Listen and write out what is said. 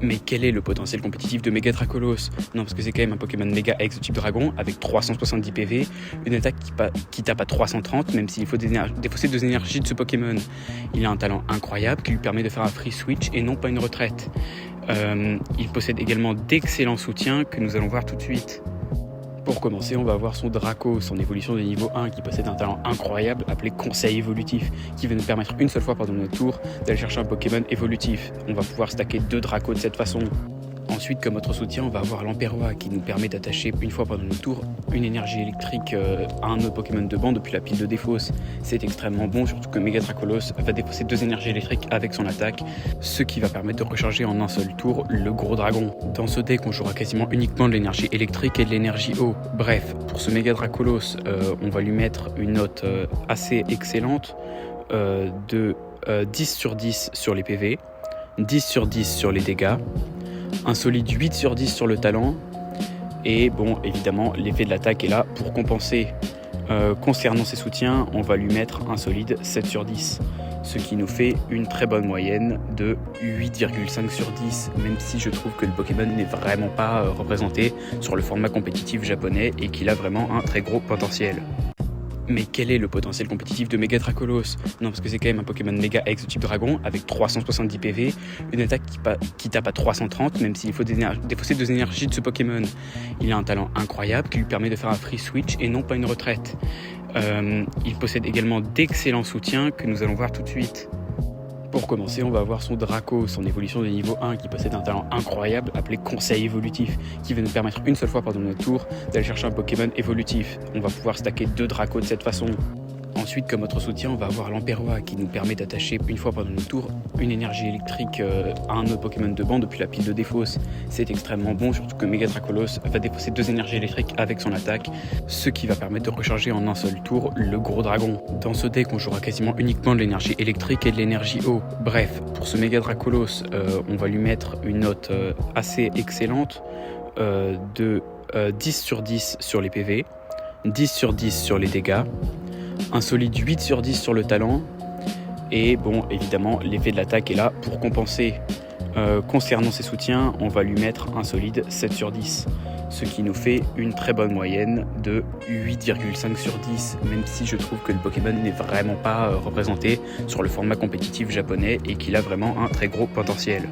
Mais quel est le potentiel compétitif de Mega Dracolos? Non, parce que c'est quand même un Pokémon Mega X de type Dragon avec 370 PV, une attaque qui tape à 330, même s'il faut défausser 2 énergies de ce Pokémon. Il a un talent incroyable qui lui permet de faire un free switch et non pas une retraite. Il possède également d'excellents soutiens que nous allons voir tout de suite. Pour commencer, on va voir son Draco, son évolution de niveau 1 qui possède un talent incroyable appelé Conseil évolutif, qui va nous permettre une seule fois pendant notre tour d'aller chercher un Pokémon évolutif. On va pouvoir stacker 2 Dracos de cette façon. Ensuite, comme autre soutien, on va avoir l'Emperoi qui nous permet d'attacher une fois pendant notre tour une énergie électrique à un de nos Pokémon de banc depuis la pile de défausse. C'est extrêmement bon, surtout que Mega Dracolos va défausser 2 énergies électriques avec son attaque, ce qui va permettre de recharger en un seul tour le gros dragon. Dans ce deck, on jouera quasiment uniquement de l'énergie électrique et de l'énergie eau. Bref, pour ce Mega Dracolos, on va lui mettre une note assez excellente de 10 sur 10 sur les PV, 10 sur 10 sur les dégâts, un solide 8 sur 10 sur le talent, et bon, évidemment, l'effet de l'attaque est là pour compenser. Concernant ses soutiens, on va lui mettre un solide 7 sur 10, ce qui nous fait une très bonne moyenne de 8,5 sur 10, même si je trouve que le Pokémon n'est vraiment pas représenté sur le format compétitif japonais et qu'il a vraiment un très gros potentiel. Mais quel est le potentiel compétitif de Mega Dracolos? Non, parce que c'est quand même un Pokémon Mega X de type Dragon avec 370 PV, une attaque qui tape à 330, même s'il faut défausser 2 énergies de ce Pokémon. Il a un talent incroyable qui lui permet de faire un free switch et non pas une retraite. Il possède également d'excellents soutiens que nous allons voir tout de suite. Pour commencer, on va voir son Draco, son évolution de niveau 1 qui possède un talent incroyable appelé Conseil évolutif, qui va nous permettre une seule fois pendant notre tour d'aller chercher un Pokémon évolutif. On va pouvoir stacker 2 Dracos de cette façon. Ensuite, comme autre soutien, on va avoir l'Emperoi qui nous permet d'attacher une fois pendant notre tour une énergie électrique à un de nos Pokémon de banc depuis la pile de défausse. C'est extrêmement bon, surtout que Mega Dracolos va défausser 2 énergies électriques avec son attaque, ce qui va permettre de recharger en un seul tour le gros dragon. Dans ce deck, on jouera quasiment uniquement de l'énergie électrique et de l'énergie eau. Bref, pour ce Mega Dracolos, on va lui mettre une note assez excellente de 10 sur 10 sur les PV, 10 sur 10 sur les dégâts, un solide 8 sur 10 sur le talent, et bon, évidemment, l'effet de l'attaque est là pour compenser. Concernant ses soutiens, on va lui mettre un solide 7 sur 10, ce qui nous fait une très bonne moyenne de 8,5 sur 10, même si je trouve que le Pokémon n'est vraiment pas représenté sur le format compétitif japonais et qu'il a vraiment un très gros potentiel.